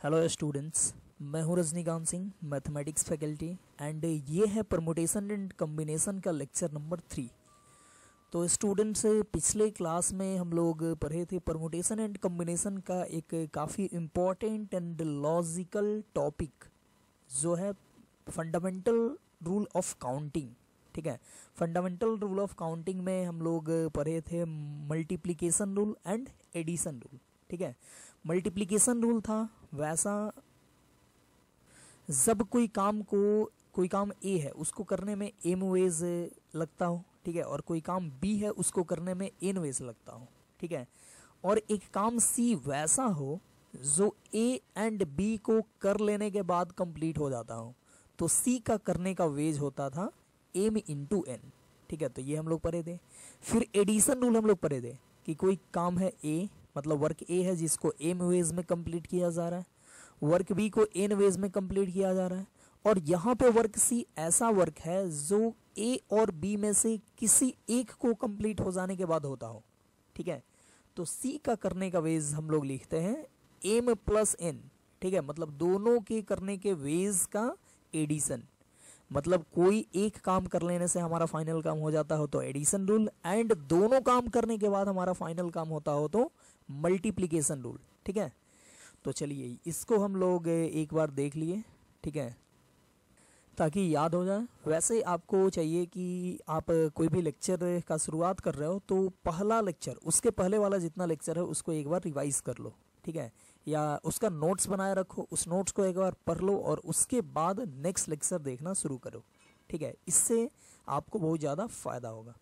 Hello students, मैं हूं Rajinikanth Singh, mathematics faculty, and ये है परमुटेशन एंड कम्बिनेशन का लेक्चर नंबर 3। तो स्टूडेंट्स, पिछले क्लास में हम लोग पढ़े थे परमुटेशन एंड कम्बिनेशन का एक काफ़ी इम्पॉर्टेंट एंड लॉजिकल टॉपिक जो है फंडामेंटल रूल ऑफ काउंटिंग। ठीक है, फंडामेंटल रूल ऑफ काउंटिंग में हम लोग पढ़े थे multiplication rule and addition rule. ठीक है, मल्टीप्लिकेशन रूल था वैसा जब कोई काम ए है उसको करने में m वेज लगता हो, ठीक है, और कोई काम b है उसको करने में n वेज लगता हो, ठीक है, और एक काम c वैसा हो जो a एंड b को कर लेने के बाद कंप्लीट हो जाता हो, तो c का करने का वेज होता था m इंटू n। ठीक है, तो ये हम लोग पढ़े थे। फिर एडिशन रूल हम लोग पढ़े थे कि कोई काम है a, मतलब वर्क ए है जिसको m वेज में कंप्लीट किया जा रहा है, वर्क बी को n वेज में कंप्लीट किया जा रहा है, और यहाँ पे वर्क सी ऐसा वर्क है जो a और b में से किसी एक को कंप्लीट हो जाने के बाद होता हो। ठीक है, तो c का करने का वेज हम लोग लिखते हैं m प्लस n। ठीक है, मतलब दोनों के करने के वेज का एडिशन, मतलब कोई एक काम कर लेने से हमारा फाइनल काम हो जाता हो तो एडिशन रूल, एंड दोनों काम करने के बाद हमारा फाइनल काम होता हो तो मल्टीप्लिकेशन रूल। ठीक है, तो चलिए इसको हम लोग एक बार देख लिए, ठीक है, ताकि याद हो जाए। वैसे आपको चाहिए कि आप कोई भी लेक्चर का शुरुआत कर रहे हो तो पहला लेक्चर, उसके पहले वाला जितना लेक्चर है उसको एक बार रिवाइज कर लो, ठीक है, या उसका नोट्स बनाए रखो, उस नोट्स को एक बार पढ़ लो और उसके बाद नेक्स्ट लेक्चर देखना शुरू करो। ठीक है, इससे आपको बहुत ज़्यादा फ़ायदा होगा।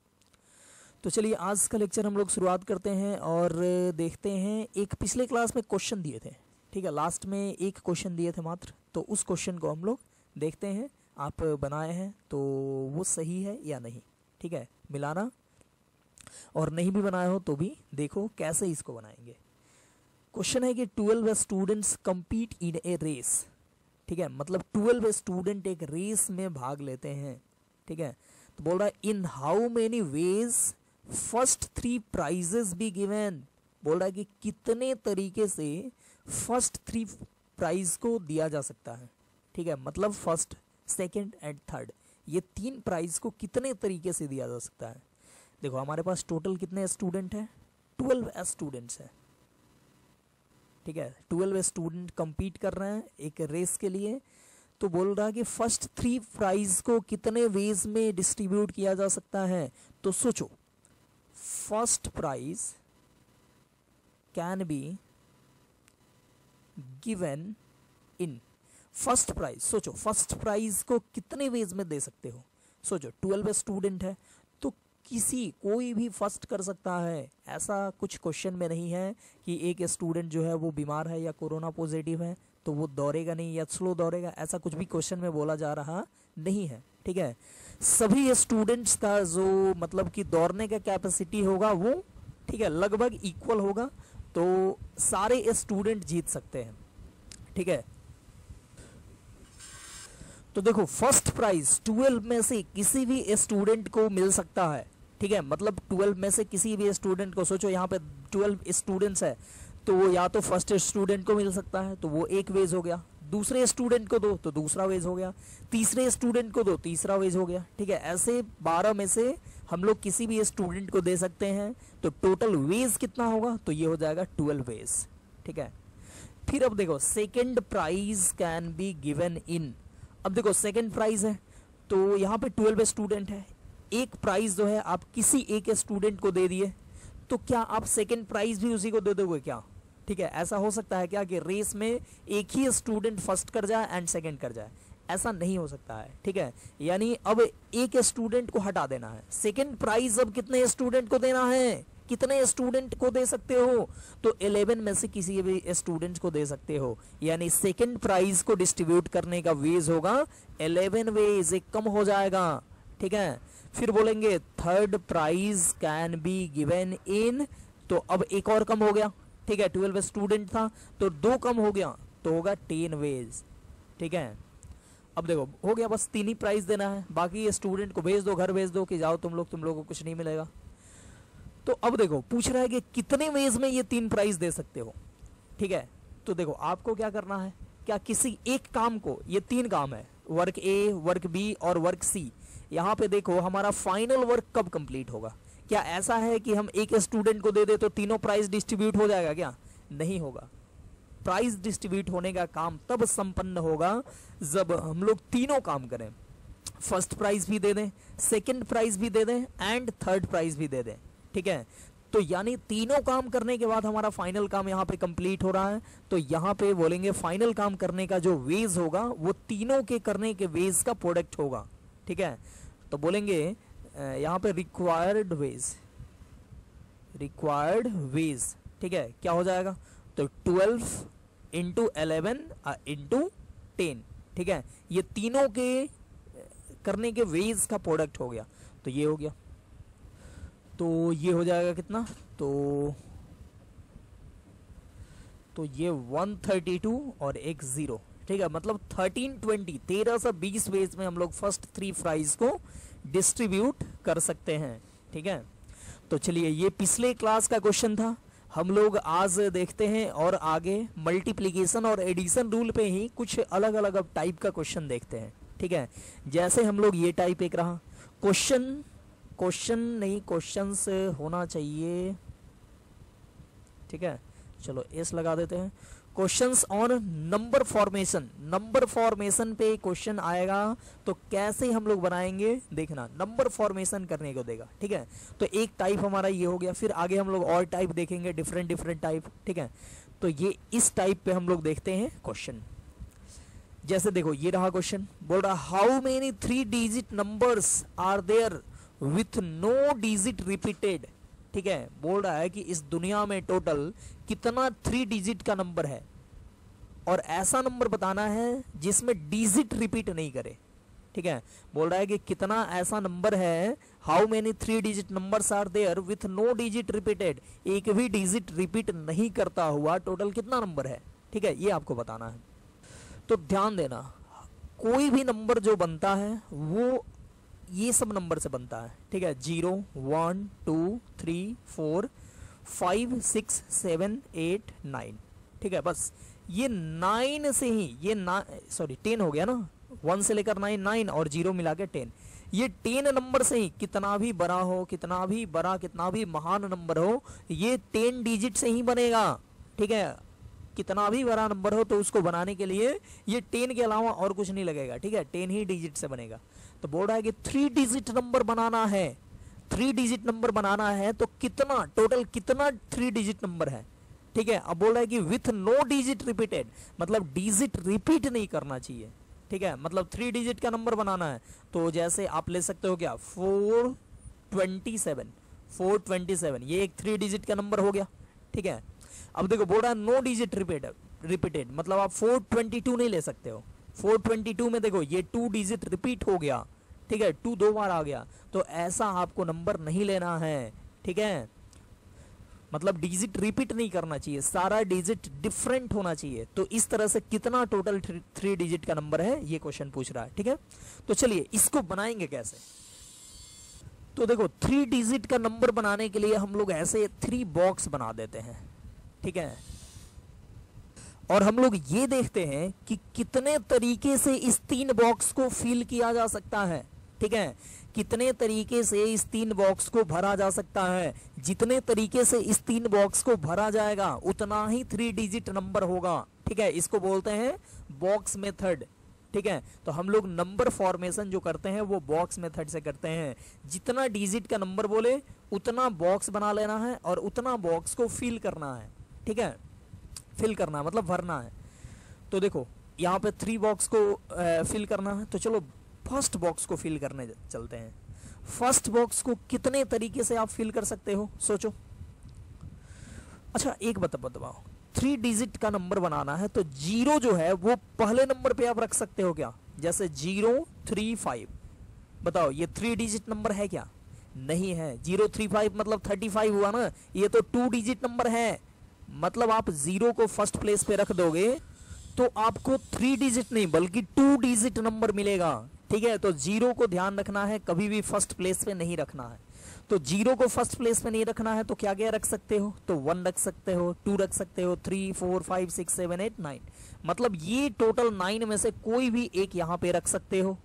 तो चलिए आज का लेक्चर हम लोग शुरुआत करते हैं और देखते हैं। एक पिछले क्लास में क्वेश्चन दिए थे, ठीक है, लास्ट में एक क्वेश्चन दिए थे मात्र, तो उस क्वेश्चन को हम लोग देखते हैं आप बनाए हैं तो वो सही है या नहीं। ठीक है, मिलाना, और नहीं भी बनाए हो तो भी देखो कैसे इसको बनाएंगे। क्वेश्चन है कि 12 students compete in a race। ठीक है, मतलब 12 स्टूडेंट एक रेस में भाग लेते हैं। ठीक है, तो बोल रहा है in how many ways first 3 prizes be given. बोल रहा है कि कितने तरीके से फर्स्ट 3 प्राइज को दिया जा सकता है। ठीक है, मतलब फर्स्ट, सेकंड एंड थर्ड, ये 3 प्राइज को कितने तरीके से दिया जा सकता है। देखो हमारे पास टोटल कितने स्टूडेंट हैं, 12 स्टूडेंट्स हैं। ठीक है, 12 स्टूडेंट compete कर रहे हैं एक रेस के लिए, तो बोल रहा है कि फर्स्ट 3 प्राइज को कितने वेज में डिस्ट्रीब्यूट किया जा सकता है। तो सोचो, first prize can be given in, first prize, सोचो फर्स्ट प्राइज को कितने वेज में दे सकते हो। सोचो 12 स्टूडेंट है तो कोई भी फर्स्ट कर सकता है, ऐसा कुछ क्वेश्चन में नहीं है कि एक स्टूडेंट जो है वो बीमार है या कोरोना पॉजिटिव है तो वो दौड़ेगा नहीं या स्लो दौड़ेगा, ऐसा कुछ भी क्वेश्चन में बोला जा रहा नहीं है। ठीक है, सभी स्टूडेंट्स का जो मतलब कि दौड़ने का कैपेसिटी होगा वो, ठीक है, लगभग इक्वल होगा, तो सारे स्टूडेंट जीत सकते हैं। ठीक है, तो देखो फर्स्ट प्राइज 12 में से किसी भी स्टूडेंट को मिल सकता है। ठीक है, मतलब 12 में से किसी भी स्टूडेंट को, सोचो यहाँ पे 12 स्टूडेंट्स है तो वो या तो फर्स्ट स्टूडेंट को मिल सकता है तो वो एक वेज हो गया, दूसरे स्टूडेंट को दो तो दूसरा वेज हो गया, तीसरे स्टूडेंट को दो तीसरा वेज हो गया। ठीक है, ऐसे 12 में से हम लोग किसी भी स्टूडेंट को दे सकते हैं, तो टोटल वेज कितना होगा, तो ये हो जाएगा 12 वेज। ठीक है, फिर अब देखो second prize can be given in. अब देखो सेकेंड प्राइज है तो यहाँ पे 12 स्टूडेंट है, एक प्राइज जो है आप किसी एक स्टूडेंट को दे दिए, तो क्या आप सेकेंड प्राइज भी उसी को दे दोगे क्या। ठीक है, ऐसा हो सकता है क्या कि रेस में एक ही स्टूडेंट फर्स्ट कर जाए एंड सेकेंड कर जाए, ऐसा नहीं हो सकता है। ठीक है, यानी अब एक स्टूडेंट को हटा देना है, सेकेंड प्राइज अब कितने स्टूडेंट को देना है, कितने स्टूडेंट को दे सकते हो, तो 11 में से किसी भी स्टूडेंट को दे सकते हो, यानी सेकेंड प्राइज को डिस्ट्रीब्यूट करने का वेज होगा 11 वेज, एक कम हो जाएगा। ठीक है, फिर बोलेंगे third prize can be given in, तो अब एक और कम हो गया। ठीक है, 12 स्टूडेंट था तो 2 कम हो गया तो होगा 10 वेज। ठीक है, अब देखो हो गया, बस 3 ही प्राइज देना है, बाकी स्टूडेंट को भेज दो, घर भेज दो कि जाओ तुम लोग को कुछ नहीं मिलेगा। तो अब देखो पूछ रहा है कि कितने वेज में ये 3 प्राइज दे सकते हो। ठीक है, तो देखो आपको क्या करना है, क्या किसी एक काम को, ये 3 काम है, वर्क ए, वर्क बी और वर्क सी, यहाँ पे देखो हमारा फाइनल वर्क कब कंप्लीट होगा। क्या ऐसा है कि हम एक स्टूडेंट को दे दे तो तीनों प्राइज डिस्ट्रीब्यूट हो जाएगा? क्या नहीं होगा। प्राइज डिस्ट्रीब्यूट होने का काम तब संपन्न होगा जब हम लोग तीनों काम करें, फर्स्ट प्राइज भी दे दें, सेकंड प्राइज भी दे दें एंड थर्ड प्राइज भी दे दें। ठीक है, तो यानी तीनों काम करने के बाद हमारा फाइनल काम यहाँ पे कंप्लीट हो रहा है। तो यहाँ पे बोलेंगे फाइनल काम करने का जो वेज होगा वो तीनों के करने के वेज का प्रोडक्ट होगा। ठीक है, तो बोलेंगे यहाँ पे रिक्वायर्ड वेज। ठीक है, क्या हो जाएगा, तो 12 इंटू 11 इंटू 10। ठीक है, ये तीनों के करने के वेज का प्रोडक्ट हो गया, तो ये हो गया। तो ये हो जाएगा कितना, तो ये 132 और एक 0। ठीक है, मतलब 13 से 20 वेज में हम लोग फर्स्ट 3 प्राइज को डिस्ट्रीब्यूट कर सकते हैं। ठीक है, तो चलिए ये पिछले क्लास का क्वेश्चन था, हम लोग आज देखते हैं और आगे मल्टीप्लिकेशन और एडिशन रूल पे ही कुछ अलग अलग अब टाइप का क्वेश्चन देखते हैं। ठीक है, जैसे हम लोग ये टाइप एक रहा क्वेश्चंस होना चाहिए। ठीक है, चलो एस लगा देते हैं। क्वेश्चंस ऑन नंबर फॉर्मेशन पे क्वेश्चन आएगा, तो कैसे हम लोग बनाएंगे देखना, नंबर फॉर्मेशन करने को देगा। ठीक है, तो एक टाइप हमारा ये हो गया, फिर आगे हम लोग और टाइप देखेंगे, डिफरेंट टाइप। ठीक है, तो ये इस टाइप पे हम लोग देखते हैं क्वेश्चन। जैसे देखो ये रहा क्वेश्चन, बोल रहा how many 3 digit numbers are there with no digit repeated. ठीक है, बोल रहा है कि इस दुनिया में टोटल कितना 3 डिजिट का नंबर है और ऐसा नंबर बताना है जिसमें डिजिट रिपीट नहीं करे। ठीक है, बोल रहा है कि कितना ऐसा नंबर है, how many 3 digit numbers are there with no digit repeated, एक भी डिजिट रिपीट नहीं करता हुआ टोटल कितना नंबर है। ठीक है, ये आपको बताना है। तो ध्यान देना, कोई भी नंबर जो बनता है वो ये सब नंबर से बनता है। ठीक है, 0 1 2 3 4 5 6 7 8 9। ठीक है, बस ये 9 से ही, ये 10 हो गया ना, 1 से लेकर 9 और 0 मिला के 10, ये 10 नंबर से ही कितना भी बड़ा हो, कितना भी महान नंबर हो, ये 10 डिजिट से ही बनेगा। ठीक है, कितना भी बड़ा नंबर हो तो उसको बनाने के लिए ये 10 के अलावा और कुछ नहीं लगेगा। ठीक है, 10 ही डिजिट से बनेगा। तो बोल रहा है कि 3 डिजिट नंबर बनाना है, 3 डिजिट नंबर बनाना है, तो कितना टोटल कितना 3 डिजिट नंबर है। ठीक है, अब बोल रहा है कि विथ नो डिजिट रिपीटेड, मतलब डिजिट रिपीट नहीं करना चाहिए। ठीक है, मतलब 3 डिजिट का नंबर बनाना है, तो जैसे आप ले सकते हो क्या 427, ये एक 3 डिजिट का नंबर हो गया। ठीक है, अब देखो बोल रहा है नो डिजिट रिपीटेड, मतलब आप 422 नहीं ले सकते हो। 422 में देखो ये 2 डिजिट रिपीट हो गया। ठीक है, 2 2 बार आ गया, तो ऐसा आपको नंबर नहीं लेना है। ठीक है, मतलब डिजिट रिपीट नहीं करना चाहिए, सारा डिजिट डिफरेंट होना चाहिए। तो इस तरह से कितना टोटल 3 डिजिट का नंबर है ये क्वेश्चन पूछ रहा है। ठीक है, तो चलिए इसको बनाएंगे कैसे। तो देखो 3 डिजिट का नंबर बनाने के लिए हम लोग ऐसे 3 बॉक्स बना देते हैं। ठीक है, और हम लोग ये देखते हैं कि कितने तरीके से इस 3 बॉक्स को फिल किया जा सकता है। ठीक है, कितने तरीके से इस 3 बॉक्स को भरा जा सकता है। जितने तरीके से इस 3 बॉक्स को भरा जाएगा उतना ही 3 डिजिट नंबर होगा। ठीक है, इसको बोलते हैं बॉक्स मेथड। ठीक है, तो हम लोग नंबर फॉर्मेशन जो करते हैं वो बॉक्स मेथड से करते हैं। जितना डिजिट का नंबर बोले उतना बॉक्स बना लेना है और उतना बॉक्स को फिल करना है। ठीक है, फिल करना मतलब भरना है। तो देखो यहाँ पे 3 बॉक्स को फिल करना है, तो चलो फर्स्ट बॉक्स को फिल करने चलते हैं। फर्स्ट बॉक्स को कितने तरीके से आप फिल कर सकते हो सोचो। अच्छा एक बताओ, 3 डिजिट का नंबर बनाना है तो 0 जो है वो पहले नंबर पे आप रख सकते हो क्या, जैसे 035। बताओ ये 3 डिजिट नंबर है क्या, नहीं है। 035 मतलब 35 हुआ ना, ये तो 2 डिजिट नंबर है। मतलब आप 0 को फर्स्ट प्लेस पे रख दोगे तो आपको 3 डिजिट नहीं बल्कि 2 डिजिट नंबर मिलेगा। ठीक है, तो 0 को ध्यान रखना है, कभी भी फर्स्ट प्लेस पे नहीं रखना है। तो 0 को फर्स्ट प्लेस पे नहीं रखना है तो क्या क्या रख सकते हो, तो 1 रख सकते हो, 2 रख सकते हो, 3 4 5 6 7 8 9, मतलब ये टोटल 9 में से कोई भी एक यहाँ पे रख सकते हो।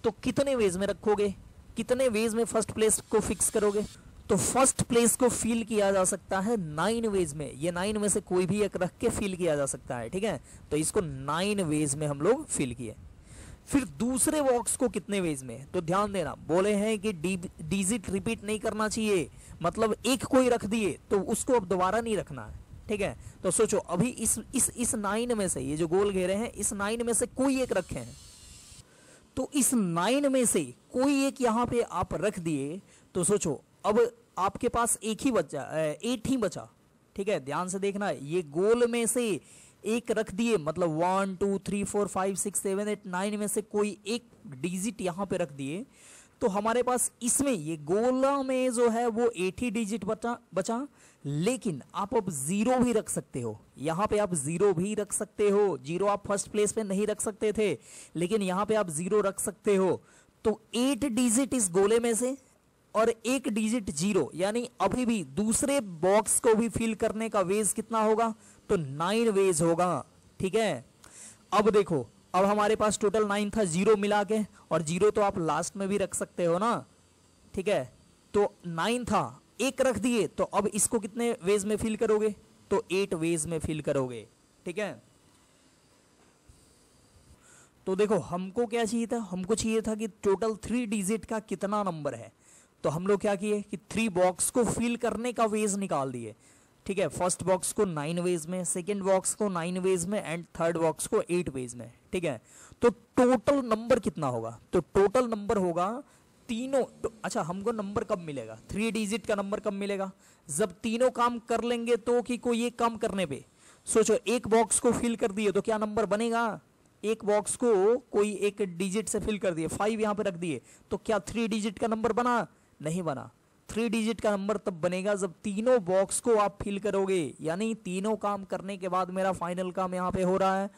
तो कितने वेज में रखोगे, कितने वेज में फर्स्ट प्लेस को फिक्स करोगे, तो फर्स्ट प्लेस को फिल किया जा सकता है 9 वेज में, ये 9 में से कोई भी एक रख के फिल किया जा सकता है, ठीक है। तो इसको 9 वेज में हम लोग फिल किए। फिर दूसरे बॉक्स को कितने वेज में, तो ध्यान देना, बोले हैं कि डिजिट रिपीट नहीं करना चाहिए, मतलब एक कोई रख दिए तो उसको अब दोबारा नहीं रखना है, ठीक है। तो सोचो अभी इस 9 में से, ये जो गोल घेरे हैं, इस 9 में से कोई एक रखे हैं, तो इस 9 में से कोई एक यहां पे आप रख दिए, तो सोचो अब आपके पास एक ही बचा, 8 ही बचा, ठीक है। ध्यान से देखना, ये गोल में से एक रख दिए, मतलब 1 2 3 4 5 6 7 8 9 में से कोई एक डिजिट यहां पे रख दिए, तो हमारे पास इसमें ये गोला में जो है वो 8 ही डिजिट बचा। लेकिन आप अब 0 भी रख सकते हो, यहां पे आप 0 भी रख सकते हो। 0 आप फर्स्ट प्लेस पे नहीं रख सकते थे, लेकिन यहां पे आप 0 रख सकते हो। तो 8 डिजिट इस गोले में से और एक डिजिट 0, यानी अभी भी दूसरे बॉक्स को भी फिल करने का वेज कितना होगा, तो 9 वेज होगा, ठीक है। अब देखो, अब हमारे पास टोटल 9 था 0 मिला के, और 0 तो आप लास्ट में भी रख सकते हो ना, ठीक है। तो 9 था, एक रख दिए, तो अब इसको कितने वेज में फिल करोगे, तो 8 वेज में फिल करोगे, ठीक है। तो देखो हमको क्या चाहिए था, हमको चाहिए था कि टोटल 3 डिजिट का कितना नंबर है। तो हम लोग क्या किए कि 3 बॉक्स को फिल करने का वेज निकाल दिए, ठीक है। फर्स्ट बॉक्स को 9 वेज में, सेकेंड बॉक्स को 9 वेज में, एंड थर्ड बॉक्स को 8 वेज में, ठीक है। तो टोटल नंबर कितना होगा, तो टोटल नंबर होगा तीनों, तो अच्छा हमको नंबर कब मिलेगा, 3 डिजिट का नंबर कब मिलेगा, जब तीनों काम कर लेंगे, तो कि कोई एक काम करने पे सोचो, एक बॉक्स को फिल कर दिए तो क्या नंबर बनेगा, एक बॉक्स को कोई एक डिजिट से फिल कर दिए, 5 यहां पे रख दिए, तो क्या 3 डिजिट का नंबर बना, नहीं बना। 3 डिजिट का नंबर तब बनेगा जब तीनों बॉक्स को आप फिल करोगे, यानी तीनों काम करने के बाद मेरा फाइनल काम यहाँ पे हो रहा है।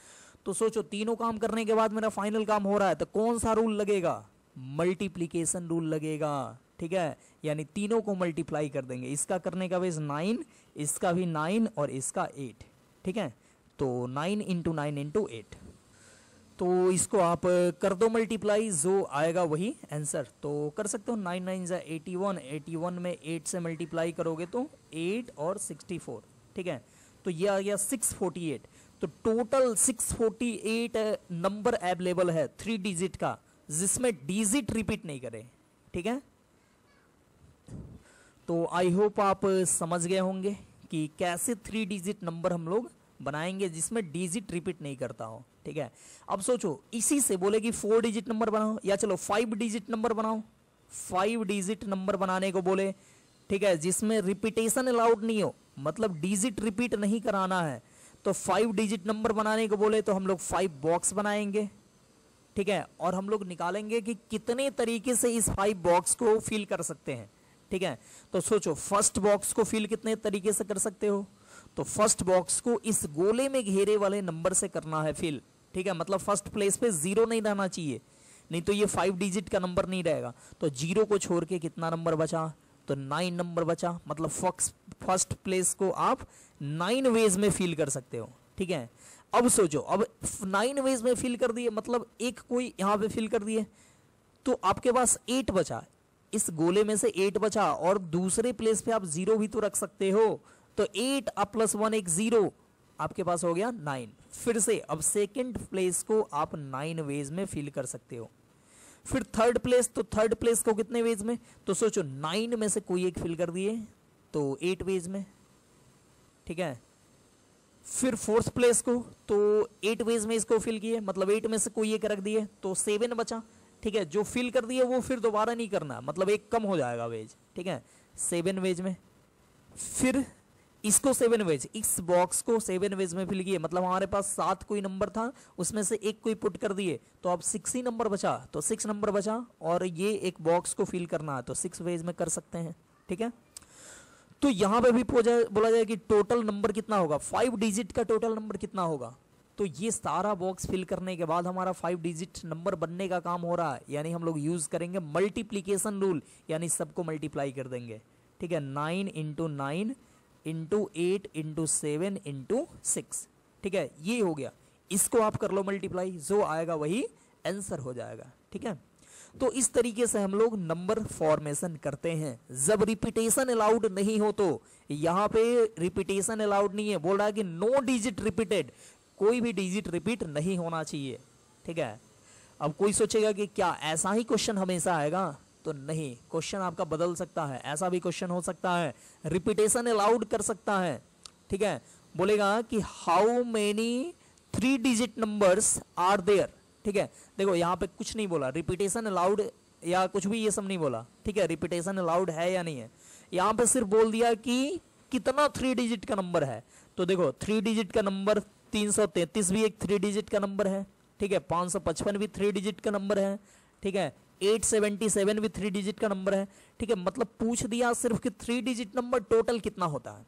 तो सोचो तीनों काम करने के बाद मेरा फाइनल काम हो रहा है, तो कौन सा रूल लगेगा, मल्टीप्लीकेशन रूल लगेगा, ठीक है। यानी तीनों को मल्टीप्लाई कर देंगे, इसका करने का वेज 9, इसका भी 9 और इसका 8, ठीक है। तो 9 इंटू 9 इंटू 8, तो इसको आप कर दो मल्टीप्लाई, जो आएगा वही आंसर। तो कर सकते हो, 9 9 जा 81, 81 में 8 से मल्टीप्लाई करोगे तो 8 और 64, ठीक है। तो ये आ गया 648। तो टोटल 648 नंबर अवेलेबल है 3 डिजिट का, जिसमें डिजिट रिपीट नहीं करे, ठीक है। तो आई होप आप समझ गए होंगे कि कैसे 3 डिजिट नंबर हम लोग बनाएंगे जिसमें डिजिट रिपीट नहीं करता हो, ठीक है। अब सोचो इसी से बोले कि 4 डिजिट नंबर बनाओ, या चलो 5 डिजिट नंबर बनाओ, 5 डिजिट नंबर बनाने को बोले, ठीक है, जिसमें रिपीटेशन अलाउड नहीं हो, मतलब डिजिट रिपीट नहीं कराना है। तो 5 डिजिट नंबर बनाने को बोले तो हम लोग 5 बॉक्स बनाएंगे, ठीक है, और हम लोग निकालेंगे कि कितने तरीके से इस 5 बॉक्स को फिल कर सकते हैं, ठीक है। तो सोचो फर्स्ट बॉक्स को फिल कितने तरीके से कर सकते हो, तो फर्स्ट बॉक्स को इस गोले में घेरे वाले नंबर से करना है फिल, ठीक है। मतलब फर्स्ट प्लेस पे 0 नहीं रहना चाहिए, नहीं तो ये 5 डिजिट का नंबर नहीं रहेगा। तो 0 को छोड़ के कितना नंबर बचा, तो 9 नंबर बचा, मतलब फर्स्ट प्लेस को आप 9 वेज में फिल कर सकते हो, ठीक है। अब सोचो, अब 9 वेज में फिल कर दिए, मतलब एक कोई यहां पे फिल कर दिए, तो आपके पास 8 बचा, इस गोले में से 8 बचा, और दूसरे प्लेस पे आप 0 भी तो रख सकते हो। तो 8 + 1 एक 0, आपके पास हो गया 9। फिर से अब सेकंड प्लेस को आप 9 वेज में फिल कर सकते हो। फिर थर्ड प्लेस, तो थर्ड प्लेस को कितने वेज में, तो सोचो 9 में से कोई एक फिल कर दिए तो 8 वेज में, ठीक है। फिर फोर्थ प्लेस को तो 8 वेज में इसको फिल किए, मतलब 8 में से कोई एक रख दिए तो 7 बचा, ठीक है। जो फिल कर दिए वो फिर दोबारा नहीं करना, मतलब एक कम हो जाएगा वेज, ठीक है, 7 वेज में। फिर इसको 7 वेज, इस बॉक्स को 7 वेज में फिल किए, मतलब हमारे पास 7 कोई नंबर था, उसमें से एक कोई पुट कर दिए, तो अब 6 ही नंबर बचा, तो 6 नंबर बचा, और ये एक बॉक्स को फिल करना है तो 6 वेज में कर सकते हैं, ठीक है। तो यहां पे भी बोला जाए कि टोटल नंबर कितना होगा, 5 डिजिट का टोटल नंबर कितना होगा, तो ये सारा बॉक्स फिल करने के बाद हमारा 5 डिजिट नंबर बनने का काम हो रहा है, यानी हम लोग यूज करेंगे मल्टीप्लीकेशन रूल, यानी सबको मल्टीप्लाई कर देंगे। ठीक है, 9 इंटू 9 इंटू 8 इंटू 7 इंटू 6। ठीक है, ये हो गया, इसको आप कर लो मल्टीप्लाई, जो आएगा वही आंसर हो जाएगा। ठीक है, तो इस तरीके से हम लोग नंबर फॉर्मेशन करते हैं। जब रिपीटेशन अलाउड नहीं हो, तो यहाँ पे रिपीटेशन अलाउड नहीं है, बोल रहा है कि नो डिजिट रिपीटेड, कोई भी डिजिट रिपीट नहीं होना चाहिए। ठीक है, अब कोई सोचेगा कि क्या ऐसा ही क्वेश्चन हमेशा आएगा, तो नहीं, क्वेश्चन आपका बदल सकता है, ऐसा भी क्वेश्चन हो सकता है, रिपीटेशन अलाउड कर सकता है। ठीक है, बोलेगा कि how many 3 digit numbers are there. ठीक है, देखो यहाँ पे कुछ नहीं बोला, रिपीटेशन अलाउड या कुछ भी ये सब नहीं बोला। ठीक है, रिपीटेशन अलाउड है या नहीं है, यहाँ पे सिर्फ बोल दिया कि कितना 3 डिजिट का नंबर है। तो देखो 3 डिजिट का नंबर 333 भी एक 3 डिजिट का नंबर है। ठीक है, 555 भी 3 डिजिट का नंबर है। ठीक है, 877 भी 3 डिजिट का नंबर है। ठीक है, मतलब पूछ दिया सिर्फ कि 3 डिजिट नंबर टोटल कितना होता है,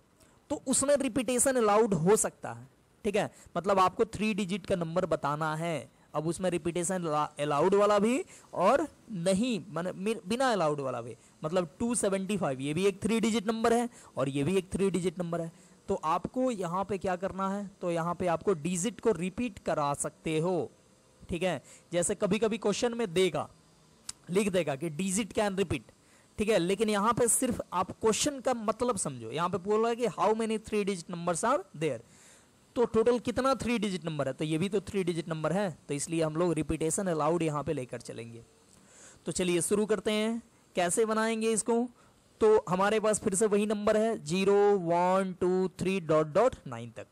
तो उसमें रिपीटेशन अलाउड हो सकता है। ठीक है, मतलब आपको 3 डिजिट का नंबर बताना है, अब उसमें रिपीटेशन अलाउड वाला भी और नहीं बिना अलाउड वाला भी, मतलब 275 ये भी एक 3 डिजिट नंबर है और ये भी एक 3 डिजिट नंबर है। तो आपको यहाँ पे क्या करना है, तो यहाँ पे आपको डिजिट को रिपीट करा सकते हो। ठीक है, जैसे कभी कभी क्वेश्चन में देगा, लिख देगा कि डिजिट कैन रिपीट। ठीक है, लेकिन यहाँ पे सिर्फ आप क्वेश्चन का मतलब समझो, यहाँ पे बोल रहा है कि how many 3 digit numbers are there, तो टोटल कितना 3 डिजिट नंबर है, तो ये भी तो 3 डिजिट नंबर है, तो इसलिए हम लोग रिपीटेशन अलाउड यहाँ पे लेकर चलेंगे। तो चलिए शुरू करते हैं, कैसे बनाएंगे इसको। तो हमारे पास फिर से वही नंबर है 0 1 2 3 डॉट डॉट 9 तक।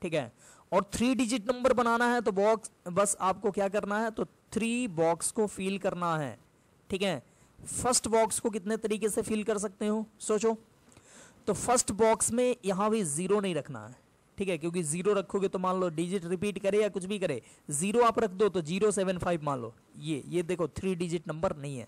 ठीक है, और 3 डिजिट नंबर बनाना है तो बॉक्स बस आपको क्या करना है, तो 3 बॉक्स को फिल करना है। ठीक है, फर्स्ट बॉक्स को कितने तरीके से फिल कर सकते हो, सोचो। तो फर्स्ट बॉक्स में यहाँ भी 0 नहीं रखना है। ठीक है, क्योंकि 0 रखोगे तो मान लो डिजिट रिपीट करे या कुछ भी करे, 0 आप रख दो तो 075 मान लो, ये देखो 3 डिजिट नंबर नहीं है,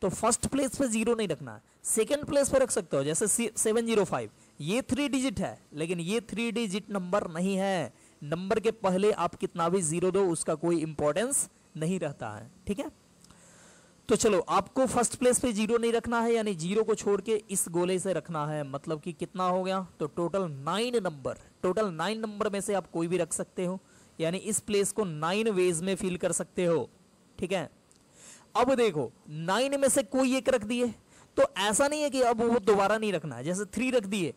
तो फर्स्ट प्लेस पे 0 नहीं रखना है। सेकंड प्लेस पे रख सकते हो, जैसे 705, ये 3 डिजिट है लेकिन ये 3 डिजिट नंबर नहीं है। नंबर के पहले आप कितना भी 0 दो उसका कोई इंपॉर्टेंस नहीं रहता है। ठीक है, तो चलो आपको फर्स्ट प्लेस पे 0 नहीं रखना है, यानी 0 को छोड़ के इस गोले से रखना है, मतलब कि कितना हो गया, तो टोटल 9 नंबर, टोटल 9 नंबर में से आप कोई भी रख सकते हो, यानी इस प्लेस को 9 वेज में फिल कर सकते हो। ठीक है, अब देखो 9 में से कोई एक रख दिए, तो ऐसा नहीं है कि अब वो दोबारा नहीं रखना है, जैसे 3 रख दिए,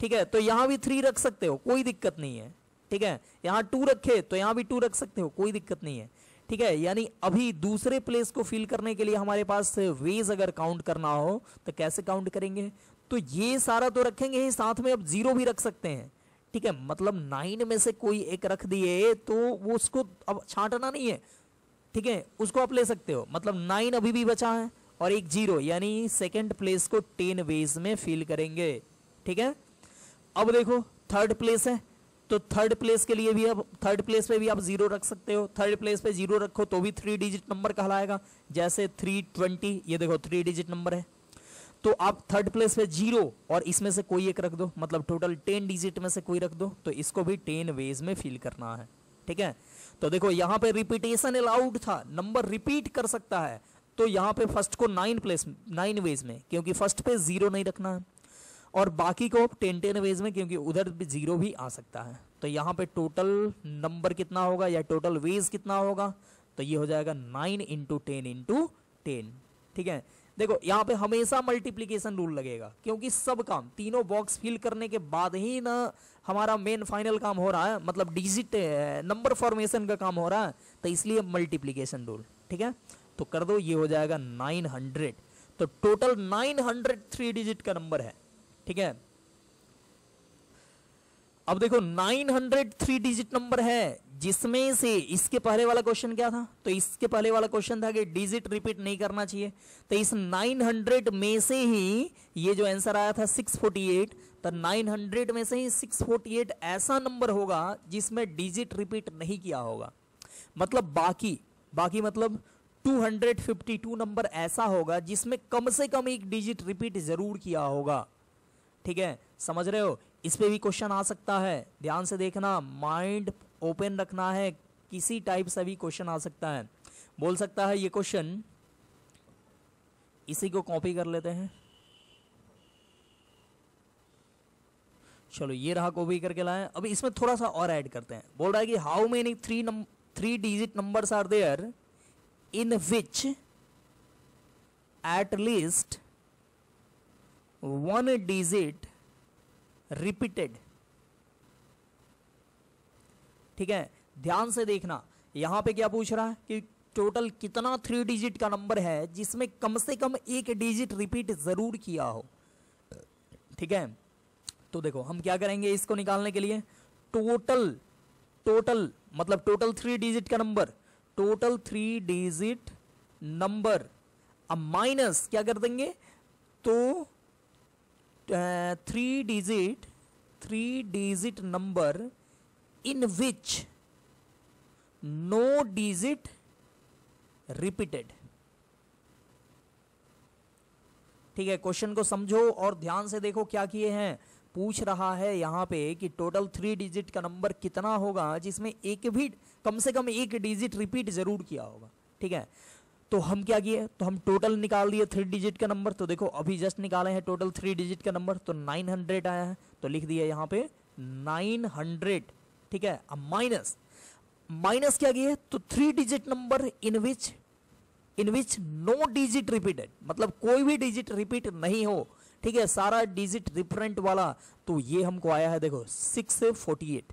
ठीक है, तो यहां भी 3 रख सकते हो, कोई दिक्कत नहीं है। ठीक है, यहां 2 रखे तो यहां भी 2 रख सकते हो, कोई दिक्कत नहीं है। ठीक है, यानी अभी दूसरे प्लेस को फिल करने के लिए हमारे पास वेज अगर काउंट करना हो तो कैसे काउंट करेंगे, तो ये सारा तो रखेंगे ही, साथ में अब 0 भी रख सकते हैं। ठीक है, मतलब 9 में से कोई एक रख दिए तो वो उसको अब छांटना नहीं है। ठीक है, उसको आप ले सकते हो, मतलब 9 अभी भी बचा है और एक 0, यानी सेकेंड प्लेस को 10 वेज में फिल करेंगे। ठीक है, अब देखो थर्ड प्लेस है, तो थर्ड प्लेस के लिए भी अब थर्ड प्लेस पे भी आप 0 रख सकते हो, थर्ड प्लेस पे 0 रखो तो भी 3 डिजिट नंबर कहलाएगा, जैसे 320, ये देखो 3 डिजिट नंबर है, तो आप थर्ड प्लेस पे 0 और इसमें से कोई एक रख दो, मतलब टोटल 10 डिजिट में से कोई रख दो, तो इसको भी 10 वेज में फिल करना है। ठीक है, तो देखो यहाँ पे रिपीटेशन अलाउड था, नंबर रिपीट कर सकता है, तो यहाँ पे फर्स्ट को 9 वेज में, क्योंकि फर्स्ट पे 0 नहीं रखना है, और बाकी को 10 वेज में, क्योंकि उधर भी 0 भी आ सकता है। तो यहाँ पे टोटल नंबर कितना होगा या टोटल वेज कितना होगा, तो ये हो जाएगा 9 इंटू 10 इंटू 10। ठीक है, देखो यहाँ पे हमेशा मल्टीप्लीकेशन रूल लगेगा, क्योंकि सब काम तीनों बॉक्स फिल करने के बाद ही ना हमारा मेन फाइनल काम हो रहा है, मतलब डिजिट नंबर फॉर्मेशन का काम हो रहा है, तो इसलिए मल्टीप्लीकेशन रूल। ठीक है, तो कर दो, ये हो जाएगा 900, तो टोटल 903 डिजिट का नंबर है। ठीक है, अब देखो 903 डिजिट नंबर है, जिसमें से इसके पहले वाला क्वेश्चन क्या था, तो इसके पहले वाला क्वेश्चन था कि डिजिट रिपीट नहीं करना चाहिए, तो इस 900 में से ही ये जो आंसर आया था 648, तो 900 में से ही 648 ऐसा नंबर होगा जिसमें डिजिट रिपीट नहीं किया होगा, मतलब बाकी मतलब 252 नंबर ऐसा होगा जिसमें कम से कम एक डिजिट रिपीट जरूर किया होगा। ठीक है, समझ रहे हो, इस पे भी क्वेश्चन आ सकता है, ध्यान से देखना, माइंड ओपन रखना है, किसी टाइप से भी क्वेश्चन आ सकता है। बोल सकता है ये क्वेश्चन, इसी को कॉपी कर लेते हैं, चलो ये रहा, कॉपी करके लाए। अब इसमें थोड़ा सा और ऐड करते हैं। बोल रहा है कि how many three digit numbers are there in which at least one digit repeated. ठीक है, ध्यान से देखना, यहां पे क्या पूछ रहा है कि टोटल कितना 3 डिजिट का नंबर है जिसमें कम से कम एक डिजिट रिपीट जरूर किया हो। ठीक है, तो देखो हम क्या करेंगे इसको निकालने के लिए, टोटल मतलब टोटल 3 डिजिट का नंबर, टोटल 3 डिजिट नंबर, अब माइनस क्या कर देंगे, तो 3 digit number in which no digit repeated. ठीक है, क्वेश्चन को समझो और ध्यान से देखो क्या किए हैं। पूछ रहा है यहां पे कि टोटल 3 डिजिट का नंबर कितना होगा जिसमें एक भी कम से कम एक डिजिट रिपीट जरूर किया होगा। ठीक है, तो हम क्या किए, तो हम टोटल निकाल दिए 3 डिजिट का नंबर। तो देखो अभी जस्ट निकाले हैं टोटल 3 डिजिट का नंबर, तो 900 आया है, तो लिख दिया यहां पे 900। ठीक है, अब माइनस क्या किए, तो 3 digit number in which no digit repeated, मतलब कोई भी डिजिट रिपीट नहीं हो। ठीक है, सारा डिजिट डिफरेंट वाला, तो ये हमको आया है देखो 648।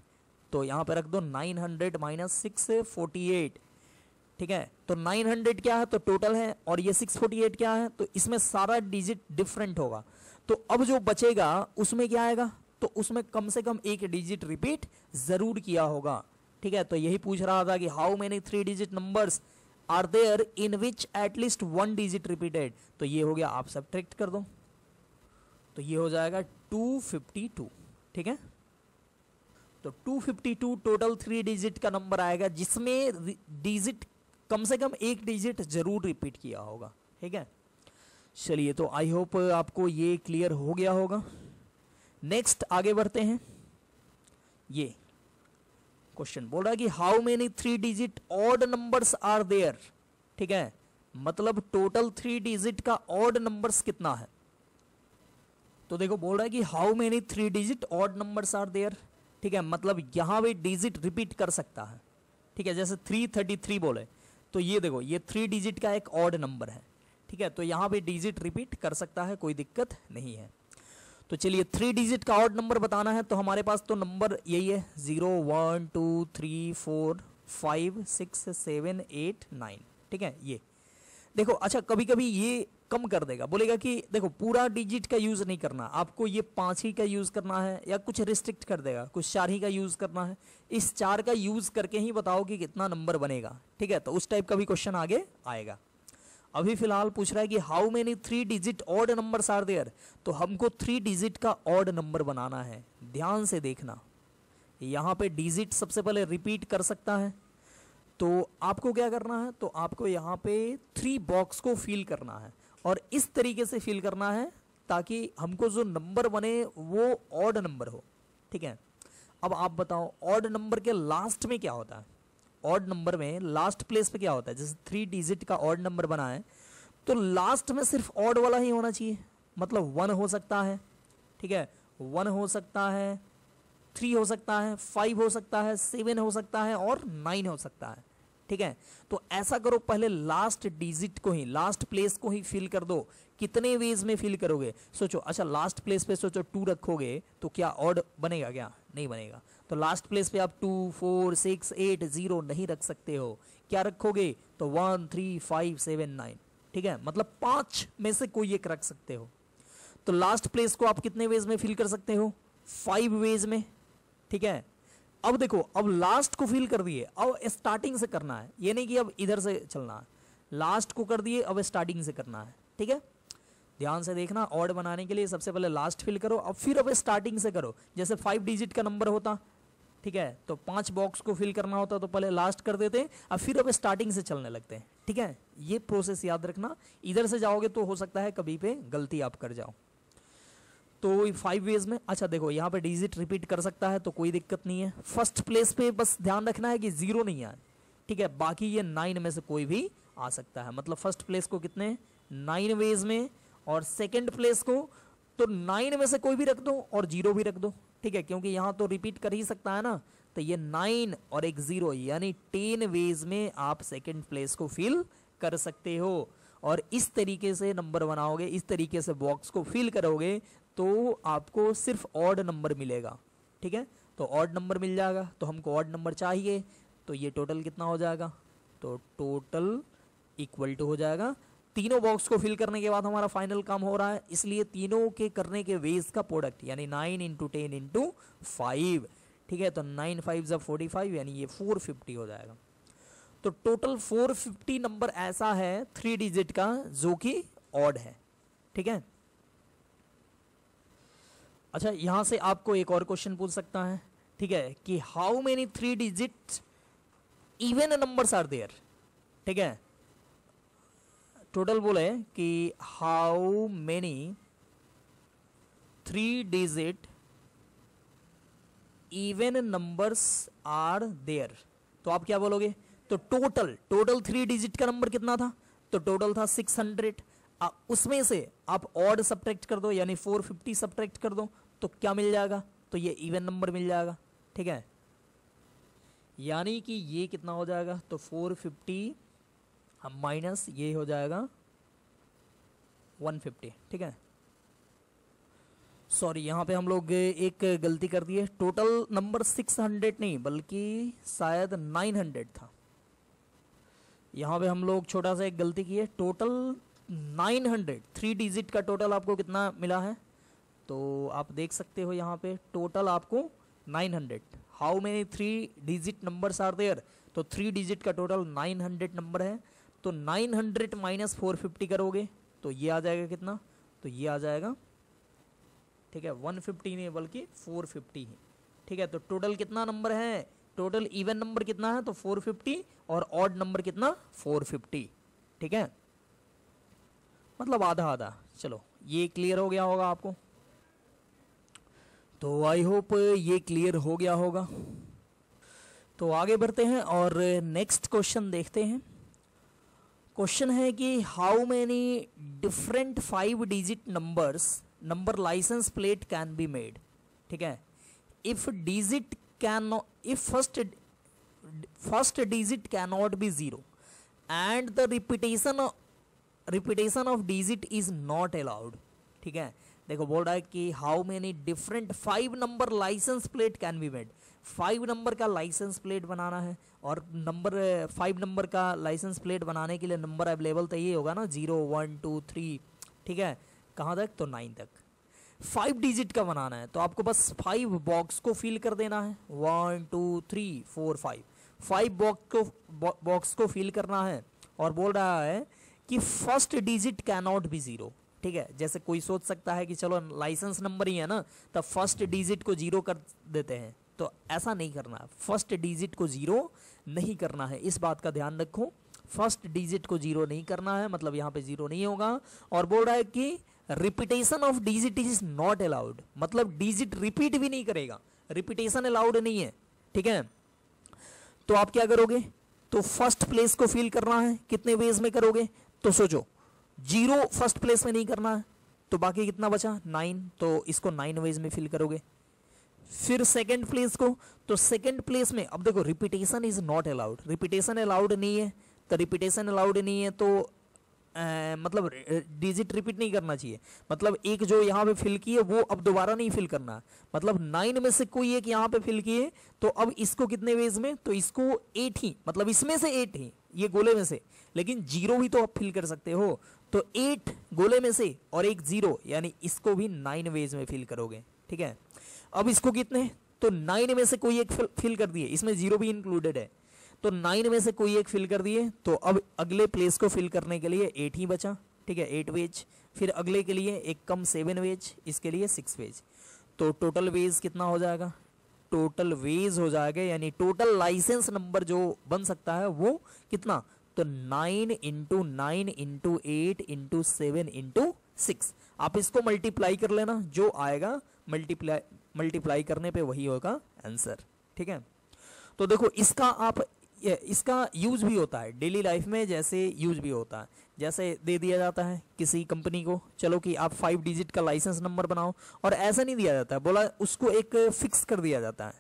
तो यहां पे रख दो 900 माइनस 648। ठीक है, तो 900 क्या है, तो टोटल है, और ये 648 क्या है, तो इसमें सारा डिजिट डिफरेंट होगा। तो अब जो बचेगा उसमें क्या आएगा, तो उसमें कम से कम एक डिजिट रिपीट जरूर किया होगा। ठीक है, तो यही पूछ रहा था कि how many 3 digit numbers are there in which at least 1 digit repeated. तो ये हो गया, आप सब्ट्रैक्ट कर दो, तो ये हो जाएगा 252। ठीक है, तो 252 टोटल 3 डिजिट का नंबर आएगा जिसमें डिजिट कम से कम एक डिजिट जरूर रिपीट किया होगा। ठीक है, चलिए, तो आई होप आपको ये क्लियर हो गया होगा। नेक्स्ट आगे बढ़ते हैं। ये क्वेश्चन बोल रहा है कि how many 3 digit odd numbers are there. ठीक है, मतलब टोटल 3 डिजिट का ऑड नंबर्स कितना है। तो देखो बोल रहा है कि how many 3 digit odd numbers are there. ठीक है, मतलब यहां भी डिजिट रिपीट कर सकता है। ठीक है, जैसे 333 बोले, तो ये देखो ये 3 डिजिट का एक ऑड नंबर है। ठीक है, तो यहां भी डिजिट रिपीट कर सकता है, कोई दिक्कत नहीं है। तो चलिए 3 डिजिट का ऑड नंबर बताना है, तो हमारे पास तो नंबर यही है 0 1 2 3 4 5 6 7 8 9। ठीक है, ये देखो, अच्छा कभी कभी ये कम कर देगा, बोलेगा कि देखो पूरा डिजिट का यूज नहीं करना, आपको ये 5 ही का यूज करना है, या कुछ रिस्ट्रिक्ट कर देगा, कुछ 4 ही का यूज करना है, इस 4 का यूज करके ही बताओ कि कितना नंबर बनेगा। ठीक है, तो उस टाइप का भी क्वेश्चन आगे आएगा। अभी फिलहाल पूछ रहा है कि how many 3 digit odd numbers are there, तो हमको 3 डिजिट का ऑड नंबर बनाना है। ध्यान से देखना, यहां पे डिजिट सबसे पहले रिपीट कर सकता है, तो आपको क्या करना है, तो आपको यहाँ पे 3 बॉक्स को फिल करना है, और इस तरीके से फिल करना है ताकि हमको जो नंबर बने वो ऑड नंबर हो। ठीक है, अब आप बताओ ऑड नंबर के लास्ट में क्या होता है। ऑड नंबर में लास्ट प्लेस पे क्या होता है, जैसे 3 डिजिट का ऑड नंबर बना है, तो लास्ट में सिर्फ ऑड वाला ही होना चाहिए, मतलब 1 हो सकता है। ठीक है, 1 हो सकता है, 3 हो सकता है, 5 हो सकता है, 7 हो सकता है, और 9 हो सकता है। ठीक है, तो ऐसा करो, पहले लास्ट डिजिट को ही, लास्ट प्लेस को ही फिल कर दो। कितने वेज में फिल करोगे, सोचो। अच्छा, लास्ट प्लेस पे सोचो 2 रखोगे तो क्या ऑड बनेगा, क्या नहीं बनेगा। तो लास्ट प्लेस पे आप 2 4 6 8 0 नहीं रख सकते हो, क्या रखोगे, तो 1 3 5 7 9। ठीक है, मतलब 5 में से कोई एक रख सकते हो। तो लास्ट प्लेस को आप कितने वेज में फिल कर सकते हो, 5 वेज में। ठीक है, अब देखो, अब लास्ट को फिल कर दिए, अब स्टार्टिंग से करना है, ये नहीं कि अब इधर से चलना है, लास्ट को कर दिए, अब स्टार्टिंग से करना है। ठीक है, ध्यान से देखना, ऑड बनाने के लिए सबसे पहले लास्ट फिल करो, अब फिर अब स्टार्टिंग से करो। जैसे 5 डिजिट का नंबर होता, ठीक है, तो 5 बॉक्स को फिल करना होता, तो पहले लास्ट कर देते, अब फिर अब स्टार्टिंग से चलने लगते हैं। ठीक है, ये प्रोसेस याद रखना, इधर से जाओगे तो हो सकता है कभी पे गलती आप कर जाओ। तो 5 वेज में, अच्छा देखो यहाँ पे डिजिट रिपीट कर सकता है तो कोई दिक्कत नहीं है। फर्स्ट प्लेस पे बस ध्यान रखना है कि 0 नहीं आए, ठीक है, बाकी ये 9 में से कोई भी आ सकता है। मतलब फर्स्ट प्लेस को कितने 9 वेज में, और सेकंड प्लेस को तो 9 में से कोई भी रख दो और 0 भी रख दो, ठीक है, क्योंकि यहाँ तो रिपीट कर ही सकता है ना। तो ये 9 और एक 0 यानी 10 वेज में आप सेकंड प्लेस को फिल कर सकते हो। और इस तरीके से नंबर बनाओगे, इस तरीके से बॉक्स को फिल करोगे तो आपको सिर्फ ऑड नंबर मिलेगा, ठीक है। तो ऑड नंबर मिल जाएगा, तो हमको ऑड नंबर चाहिए, तो ये टोटल कितना हो जाएगा, तो टोटल इक्वल टू हो जाएगा, तीनों बॉक्स को फिल करने के बाद हमारा फाइनल काम हो रहा है, इसलिए तीनों के करने के वेज का प्रोडक्ट यानी 9 इंटू 10 इंटू 5, ठीक है। तो 9 5 ज़ा 45 यानी ये 450 हो जाएगा। तो टोटल 450 नंबर ऐसा है 3 डिजिट का जो कि ऑड है, ठीक है। अच्छा यहां से आपको एक और क्वेश्चन पूछ सकता है, ठीक है, कि how many 3 digit even numbers are there, ठीक है। टोटल बोले कि how many 3 digit even numbers are there, तो आप क्या बोलोगे, तो टोटल 3 डिजिट का नंबर कितना था, तो टोटल था 600, उसमें से आप ऑड सब्ट्रैक्ट कर दो यानी 450 सब्ट्रैक्ट कर दो तो क्या मिल जाएगा, तो ये इवन नंबर मिल जाएगा, ठीक है। यानी कि ये कितना हो जाएगा, तो 450 माइनस ये हो जाएगा 150, ठीक है। सॉरी यहाँ पे हम लोग एक गलती कर दी है, टोटल नंबर 600 नहीं बल्कि शायद 900 था। यहाँ पे हम लोग छोटा सा एक गलती की है, टोटल 900 3 डिजिट का टोटल आपको कितना मिला है, तो आप देख सकते हो यहाँ पे टोटल आपको 900। How many 3 digit numbers are there, तो 3 डिजिट का टोटल 900 नंबर है। तो 900 माइनस 450 करोगे तो ये आ जाएगा कितना, तो ये आ जाएगा, ठीक है, 150 नहीं बल्कि 450 है, ठीक है। तो टोटल कितना नंबर है, टोटल इवन नंबर कितना है, तो 450 और ऑड नंबर कितना 450, ठीक है, मतलब आधा आधा। चलो ये क्लियर हो गया होगा आपको, तो आई होप ये क्लियर हो गया होगा। तो आगे बढ़ते हैं और नेक्स्ट क्वेश्चन देखते हैं। क्वेश्चन है कि how many different 5 digit number licence plate can be made, ठीक है। If digit can, if first digit cannot be 0 and the repetition of digit is not allowed, ठीक है। देखो बोल रहा है कि how many different 5 number licence plate can be made, 5 number का लाइसेंस प्लेट बनाना है, और 5 नंबर का लाइसेंस प्लेट बनाने के लिए नंबर अवेलेबल तो ये होगा ना 0 1 2 3, ठीक है, कहाँ तक, तो 9 तक। 5 डिजिट का बनाना है तो आपको बस 5 बॉक्स को फिल कर देना है, 1 2 3 4 5 बॉक्स को फिल करना है। और बोल रहा है कि फर्स्ट डिजिट कैनॉट बी 0, ठीक है। जैसे कोई सोच सकता है कि चलो लाइसेंस नंबर ही है ना, तब फर्स्ट डिजिट को 0 कर देते हैं, तो ऐसा नहीं करना है, फर्स्ट डिजिट को 0 नहीं करना है, इस बात का ध्यान रखो, फर्स्ट डिजिट को 0 नहीं करना है, मतलब यहाँ पे 0 नहीं होगा। और बोल रहा है कि repetition of digit is not allowed, मतलब डिजिट रिपीट भी नहीं करेगा, रिपीटेशन अलाउड नहीं है, ठीक है। तो आप क्या करोगे, तो फर्स्ट प्लेस को फिल करना है, कितने वेज में करोगे, तो सोचो 0 फर्स्ट प्लेस में नहीं करना है, तो बाकी कितना बचा 9, तो इसको 9 वेज में फिल करोगे। फिर सेकंड प्लेस को, तो सेकंड प्लेस में अब देखो repetition is not allowed, repetition allowed नहीं है, तो रिपीटेशन अलाउड नहीं है तो मतलब डिजिट रिपीट नहीं करना चाहिए, मतलब एक जो यहाँ पे फिल किए वो अब दोबारा नहीं फिल करना, मतलब 9 में से कोई एक यहाँ पे फिल किए तो अब इसको कितने वेज में, तो इसको 8 ही, मतलब इसमें से 8 ही ये गोले में से, लेकिन 0 भी तो आप फिल कर सकते हो, तो 8 गोले में से और एक 0 यानी इसको भी 9 वेज में फिल करोगे, ठीक है। अब इसको कितने, तो 9 में से कोई एक फिल कर दिए, इसमें 0 भी इंक्लूडेड है, तो 9 में से कोई एक फिल कर दिए, तो अब अगले प्लेस को फिल करने के लिए 8 ही बचा, ठीक है, 8 वेज। फिर अगले के लिए एक कम 7 वेज, इसके लिए 6 वेज, तो टोटल वेज कितना हो जाएगा, टोटल वेज हो जाएगा यानी टोटल लाइसेंस नंबर जो बन सकता है वो कितना, तो 9 इंटू 9 इंटू 8 इंटू 7 इंटू 6। आप इसको मल्टीप्लाई कर लेना, जो आएगा मल्टीप्लाई करने पे वही होगा आंसर, ठीक है। तो देखो इसका यूज भी होता है डेली लाइफ में, जैसे यूज भी होता है, जैसे दे दिया जाता है किसी कंपनी को, चलो कि आप 5 डिजिट का लाइसेंस नंबर बनाओ, और ऐसा नहीं दिया जाता है, बोला उसको एक फिक्स कर दिया जाता है,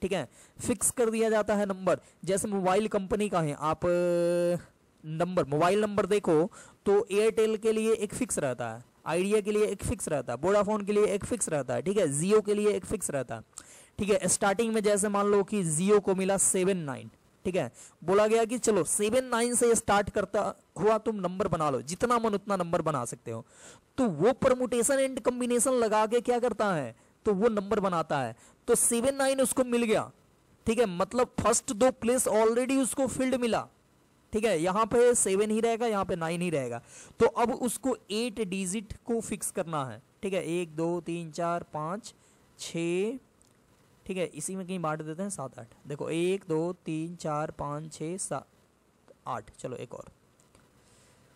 ठीक है, फिक्स कर दिया जाता है नंबर। जैसे मोबाइल कंपनी का है, आप नंबर मोबाइल नंबर देखो तो एयरटेल के लिए एक फिक्स रहता है, आइडिया के लिए एक फिक्स रहता है, वोडाफोन के लिए एक फिक्स रहता है, ठीक है, जियो के लिए एक फिक्स रहता है, ठीक है। स्टार्टिंग में जैसे मान लो कि जियो को मिला 79, ठीक है, बोला गया कि चलो 79 से स्टार्ट करता हुआ तुम नंबर बना लो, जितना मन उतना नंबर बना सकते हो। तो वो परमुटेशन एंड कॉम्बिनेशन लगा के क्या करता है, तो वो नंबर बनाता है। तो 79 उसको मिल गया, ठीक है, मतलब फर्स्ट 2 प्लेस ऑलरेडी उसको फील्ड मिला, ठीक है, यहां पे 7 ही रहेगा, यहां पे 9 ही रहेगा। तो अब उसको 8 डिजिट को फिक्स करना है, ठीक है, 1 2 3 4 5 6, ठीक है, इसी में कहीं बांट देते हैं 7 8, देखो 1 2 3 4 5 6 7 8, चलो एक और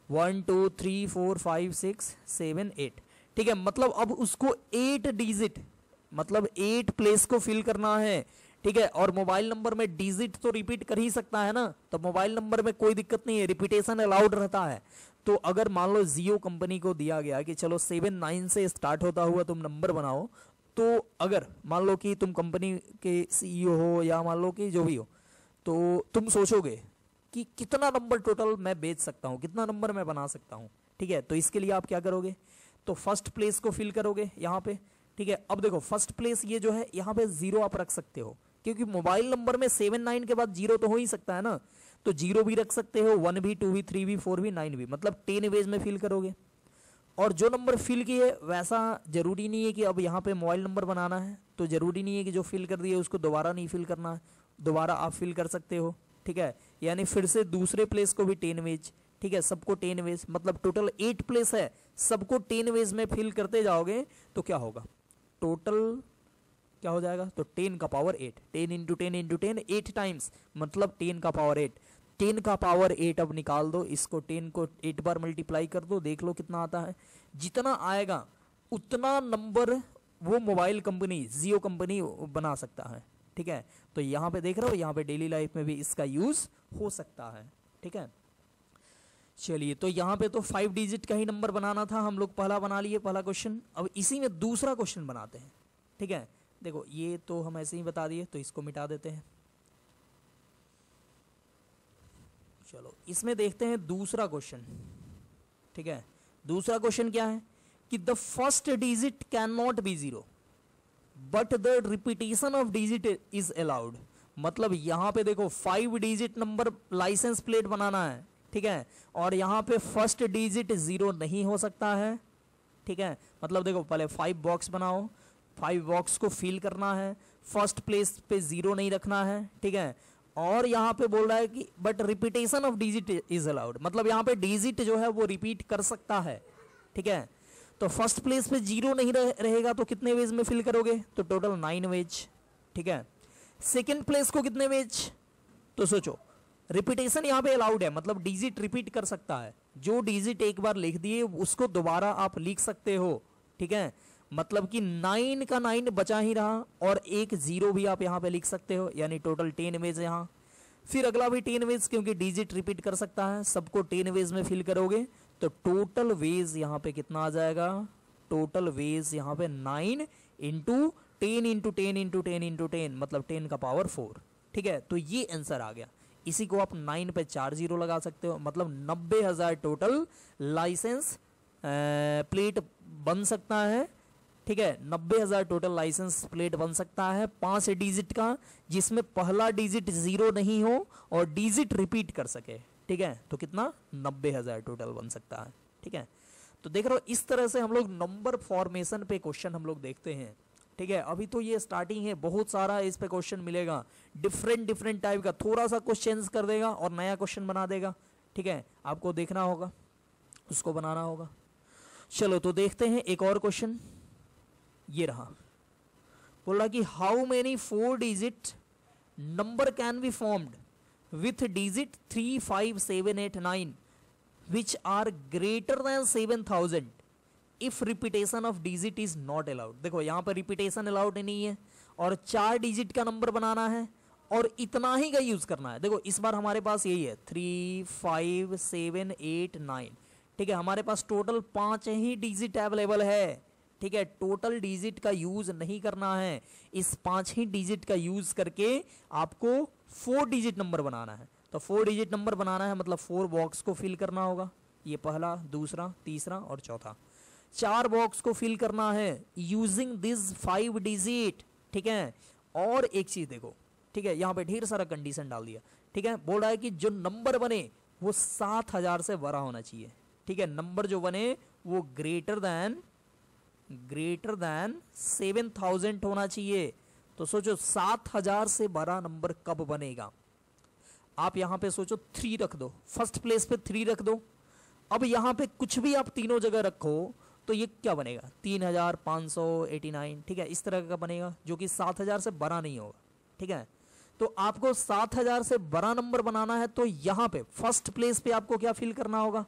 1 2 3 4 5 6 7 8, ठीक है। मतलब अब उसको 8 डिजिट, मतलब 8 प्लेस को फिल करना है, ठीक है। और मोबाइल नंबर में डिजिट तो रिपीट कर ही सकता है ना, तो मोबाइल नंबर में कोई दिक्कत नहीं है, रिपीटेशन अलाउड रहता है। तो अगर मान लो जियो कंपनी को दिया गया कि चलो 79 से स्टार्ट होता हुआ तुम नंबर बनाओ, तो अगर मान लो कि तुम कंपनी के सीईओ हो या मान लो कि जो भी हो, तो तुम सोचोगे कि कितना नंबर टोटल मैं बेच सकता हूँ, कितना नंबर मैं बना सकता हूँ, ठीक है। तो इसके लिए आप क्या करोगे, तो फर्स्ट प्लेस को फिल करोगे यहाँ पे, ठीक है। अब देखो फर्स्ट प्लेस ये जो है यहाँ पे 0 आप रख सकते हो, क्योंकि मोबाइल नंबर में 79 के बाद 0 तो हो ही सकता है ना, तो 0 भी रख सकते हो, 1 भी 2 भी 3 भी 4 भी 9 भी, मतलब 10 वेज में फिल करोगे। और जो नंबर फिल किए वैसा जरूरी नहीं है कि अब यहाँ पे मोबाइल नंबर बनाना है, तो जरूरी नहीं है कि जो फिल कर दिए उसको दोबारा नहीं फिल करना है, दोबारा आप फिल कर सकते हो, ठीक है। यानी फिर से दूसरे प्लेस को भी 10 वेज, ठीक है, सबको 10 वेज, मतलब टोटल 8 प्लेस है, सबको 10 वेज में फिल करते जाओगे तो क्या होगा, टोटल क्या हो जाएगा, तो 10 का पावर 8, 10 इंटू 10 इंटू 10 8 टाइम्स, मतलब 10 का पावर 8, 10 का पावर 8 अब निकाल दो, इसको 10 को 8 बार मल्टीप्लाई कर दो, देख लो कितना आता है। जितना आएगा उतना नंबर वो मोबाइल कंपनी जियो कंपनी बना सकता है, ठीक है। तो यहाँ पे देख रहे हो, यहाँ पे डेली लाइफ में भी इसका यूज हो सकता है, ठीक है। चलिए, तो यहाँ पे तो 5 डिजिट का ही नंबर बनाना था, हम लोग पहला बना लिए, पहला क्वेश्चन। अब इसी में दूसरा क्वेश्चन बनाते हैं, ठीक है। देखो ये तो हम ऐसे ही बता दिए, तो इसको मिटा देते हैं। चलो इसमें देखते हैं दूसरा क्वेश्चन, ठीक है। दूसरा क्वेश्चन क्या है कि the first digit can not be 0 but the repetition of digit is allowed. मतलब यहां पे देखो 5 डिजिट नंबर लाइसेंस प्लेट बनाना है, ठीक है, और यहां पे फर्स्ट डिजिट 0 नहीं हो सकता है, ठीक है। मतलब देखो पहले 5 बॉक्स बनाओ, 5 बॉक्स को फिल करना है, फर्स्ट प्लेस पे 0 नहीं रखना है, ठीक है। और यहाँ पे बोल रहा है कि but repetition of digit is allowed, मतलब यहाँ पे डिजिट जो है वो रिपीट कर सकता है, ठीक है। तो फर्स्ट प्लेस पे 0 नहीं रहेगा तो कितने वेज में फिल करोगे, तो टोटल 9 वेज, ठीक है। सेकेंड प्लेस को कितने वेज, तो सोचो रिपीटेशन यहाँ पे अलाउड है, मतलब डिजिट रिपीट कर सकता है, जो डिजिट एक बार लिख दिए उसको दोबारा आप लिख सकते हो, ठीक है। मतलब कि 9 का 9 बचा ही रहा, और एक 0 भी आप यहाँ पे लिख सकते हो, यानी टोटल 10 वेज यहाँ। फिर अगला भी 10 वेज, क्योंकि डिजिट रिपीट कर सकता है, सबको 10 वेज में फिल करोगे तो टोटल वेज यहाँ पे कितना आ जाएगा, टोटल वेज यहाँ पे 9 इंटू 10 इंटू 10 इंटू 10 इंटू 10, मतलब 10 का पावर 4, ठीक है। तो ये आंसर आ गया। इसी को आप 9 पे 4 0 लगा सकते हो, मतलब 90,000 टोटल लाइसेंस प्लेट बन सकता है, ठीक है। 90,000 टोटल लाइसेंस प्लेट बन सकता है 5 डिजिट का, जिसमें पहला डिजिट 0 नहीं हो और डिजिट रिपीट कर सके, ठीक है। तो कितना, 90,000 टोटल बन सकता है, ठीक है। तो देख रहे हो इस तरह से हम लोग नंबर फॉर्मेशन पे क्वेश्चन हम लोग देखते हैं, ठीक है। अभी तो ये स्टार्टिंग है, बहुत सारा इस पे क्वेश्चन मिलेगा, डिफरेंट टाइप का, थोड़ा सा कुछ चेंज कर देगा और नया क्वेश्चन बना देगा, ठीक है। आपको देखना होगा, उसको बनाना होगा। चलो तो देखते हैं एक और क्वेश्चन, ये रहा। बोल रहा कि how many 4 digit number can be formed with digit 3 5 7 8 9 which are greater than 7,000 if repetition of digit is not allowed. देखो यहाँ पर रिपीटेशन अलाउड नहीं है और 4 डिजिट का नंबर बनाना है और इतना ही का यूज करना है। देखो इस बार हमारे पास यही है 3, 5, 7, 8, 9, ठीक है, हमारे पास टोटल 5 ही डिजिट अवेलेबल है, ठीक है, टोटल डिजिट का यूज नहीं करना है। इस 5 ही डिजिट का यूज करके आपको 4 डिजिट नंबर बनाना है। तो 4 डिजिट नंबर बनाना है मतलब 4 बॉक्स को फिल करना होगा, ये पहला, दूसरा, तीसरा और चौथा, 4 बॉक्स को फिल करना है यूजिंग दिस 5 डिजिट, ठीक है। और एक चीज देखो, ठीक है, यहाँ पे ढेर सारा कंडीशन डाल दिया, ठीक है, बोल रहा है कि जो नंबर बने वो 7000 से बड़ा होना चाहिए, ठीक है, नंबर जो बने वो ग्रेटर देन 7000 होना चाहिए। तो सोचो 7000 से बड़ा नंबर कब बनेगा। आप यहां पे सोचो 3 रख दो, फर्स्ट प्लेस पे 3 रख दो। अब यहां पे कुछ भी आप तीनों जगह रखो तो ये क्या बनेगा 3589, ठीक है, इस तरह का बनेगा जो कि 7000 से बड़ा नहीं होगा, ठीक है। तो आपको 7000 से बड़ा नंबर बनाना है तो यहां पे फर्स्ट प्लेस पे आपको क्या फिल करना होगा,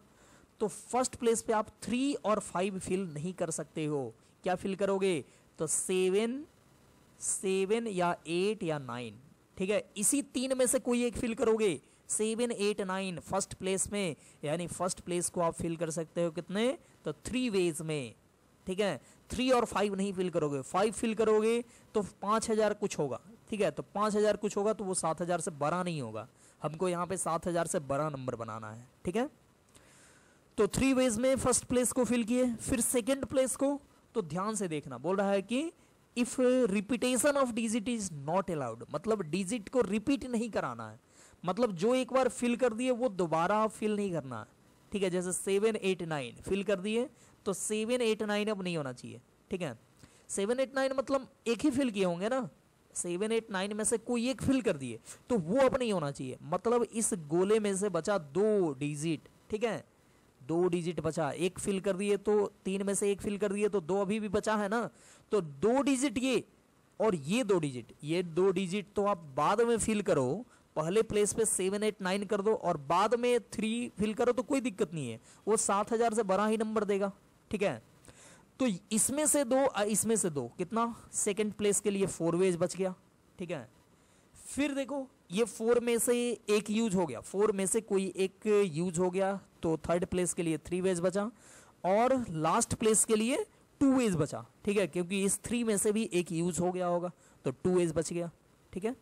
तो फर्स्ट प्लेस पे आप 3 और 5 फिल नहीं कर सकते हो। क्या फिल करोगे, तो 7 या 8 या 9, ठीक है, इसी 3 में से कोई एक फिल करोगे। 7, 8, 9 फर्स्ट प्लेस में, यानी फर्स्ट प्लेस को आप फिल कर सकते हो कितने, तो 3 वेज में, ठीक है। 3 और 5 नहीं फिल करोगे, 5 फिल करोगे तो 5000 कुछ होगा, ठीक है, तो 5000 कुछ होगा तो वो 7000 से बड़ा नहीं होगा। हमको यहाँ पे 7000 से बड़ा नंबर बनाना है, ठीक है। तो 3 वेज में फर्स्ट प्लेस को फिल किए। फिर सेकेंड प्लेस को, तो ध्यान से देखना, बोल रहा है कि if repetition of digit is not allowed, मतलब डिजिट को रिपीट नहीं कराना है, मतलब जो एक बार फिल कर दिए वो दोबारा फिल नहीं करना है, ठीक है। जैसे 7, 8, 9 फिल कर दिए तो 7, 8, 9 अब नहीं होना चाहिए, ठीक है। 7, 8, 9 मतलब एक ही फिल किए होंगे ना, 7, 8, 9 में से कोई एक फिल कर दिए तो वो अब नहीं होना चाहिए। मतलब इस गोले में से बचा 2 डिजिट, ठीक है, 2 डिजिट बचा, एक फिल कर दिए तो 3 में से एक फिल कर दिए तो 2 अभी भी बचा है ना, तो 2 डिजिट ये और ये 2 डिजिट, ये 2 डिजिट तो आप बाद में फिल करो, पहले प्लेस पे 7, 8, 9 कर दो और बाद में 3 फिल करो तो कोई दिक्कत नहीं है, वो 7000 से बड़ा ही नंबर देगा, ठीक है। तो इसमें से 2 इसमें से 2 कितना, सेकंड प्लेस के लिए 4 वेज बच गया, ठीक है। फिर देखो ये 4 में से एक यूज हो गया, 4 में से कोई एक यूज हो गया तो थर्ड प्लेस के लिए 3 वेज बचा और लास्ट प्लेस के लिए 2 वेज बचा, ठीक है, क्योंकि इस 3 में से भी एक यूज हो गया होगा तो 2 वेज बच गया, ठीक है।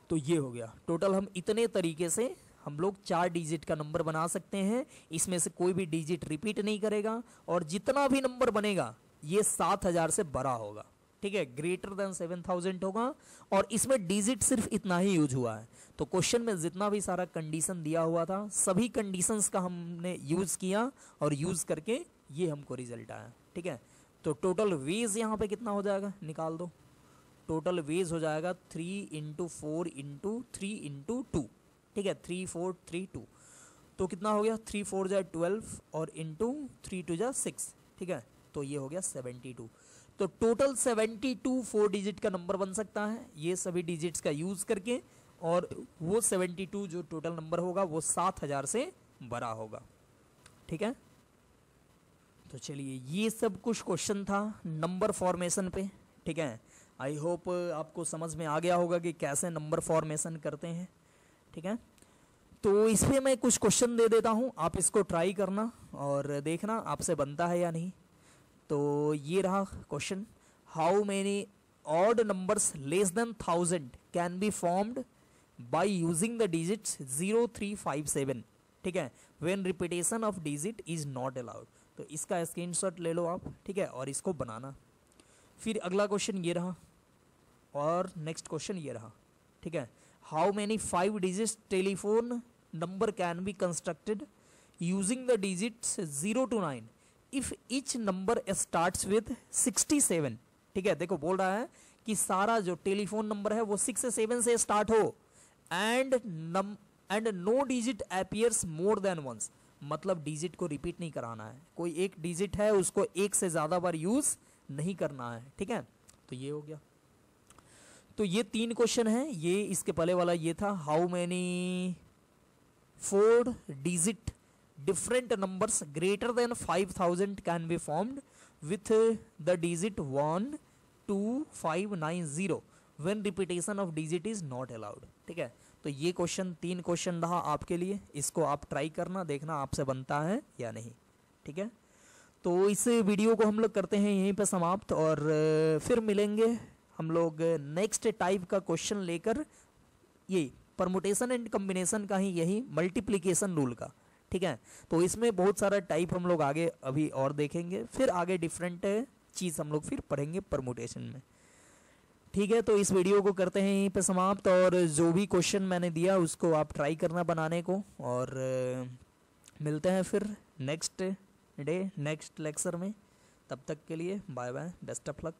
तो ये हो गया टोटल। हम इतने तरीके से हम लोग 4 डिजिट का नंबर बना सकते हैं, इसमें से कोई भी डिजिट रिपीट नहीं करेगा और जितना भी नंबर बनेगा ये 7000 से बड़ा होगा, ठीक है, ग्रेटर देन 7000 होगा और इसमें डिजिट सिर्फ इतना ही यूज हुआ है। तो क्वेश्चन में जितना भी सारा कंडीशन दिया हुआ था सभी कंडीशंस का हमने यूज किया और यूज करके ये हमको रिजल्ट आया, ठीक है। तो टोटल वेज यहाँ पे कितना हो जाएगा निकाल दो, टोटल वेज हो जाएगा 3 × 4 × 3 × 2, ठीक है, 3, 4, 3, 2, तो कितना हो गया 3, 4 जा 12 और इंटू 3, 2 जा 6, ठीक है, तो ये हो गया 72। तो टोटल 72 4 डिजिट का नंबर बन सकता है ये सभी डिजिट्स का यूज करके, और वो 72 जो टोटल नंबर होगा वो 7000 से बड़ा होगा, ठीक है। तो चलिए ये सब कुछ क्वेश्चन था नंबर फॉर्मेशन पे, ठीक है। आई होप आपको समझ में आ गया होगा कि कैसे नंबर फॉर्मेशन करते हैं, ठीक है। तो इस पे मैं कुछ क्वेश्चन दे देता हूँ, आप इसको ट्राई करना और देखना आपसे बनता है या नहीं। तो ये रहा question, how many odd numbers less than 1000 can be formed by using the digits 0, 3, 5, 7, ठीक है, when repetition of digit is not allowed. तो इसका स्क्रीनशॉट ले लो आप, ठीक है, और इसको बनाना। फिर अगला क्वेश्चन ये रहा और नेक्स्ट क्वेश्चन ये रहा, ठीक है, how many 5 digits telephone number can be constructed using the digits 0 to 9 if each number starts with 67, ठीक है। देखो बोल रहा है कि सारा जो टेलीफोन नंबर है वो 6 से 7 से स्टार्ट हो and no digit appears more than once, मतलब डिजिट को रिपीट नहीं कराना है, कोई एक डिजिट है उसको एक से ज्यादा बार यूज नहीं करना है, ठीक है। तो ये हो गया। तो ये 3 क्वेश्चन है, ये इसके पहले वाला ये था how many 4 digit different numbers greater than 5000 can be formed with the digit 1 2 5 9 0 when repetition of digit is not allowed। ठीक है, तो ये क्वेश्चन 3 क्वेश्चन रहा आपके लिए, इसको आप ट्राई करना, देखना आपसे बनता है या नहीं। ठीक है, तो इस वीडियो को हम लोग करते हैं यहीं पे समाप्त, और फिर मिलेंगे हम लोग नेक्स्ट टाइप का क्वेश्चन लेकर, ये परमुटेशन एंड कम्बिनेशन का ही, यही मल्टीप्लिकेशन रूल का। ठीक है, तो इसमें बहुत सारा टाइप हम लोग आगे अभी और देखेंगे, फिर आगे डिफरेंट चीज़ हम लोग फिर पढ़ेंगे परमुटेशन में। ठीक है, तो इस वीडियो को करते हैं यहीं पे समाप्त, और जो भी क्वेश्चन मैंने दिया उसको आप ट्राई करना बनाने को, और मिलते हैं फिर नेक्स्ट डे नेक्स्ट लेक्चर में। तब तक के लिए bye bye, best of luck.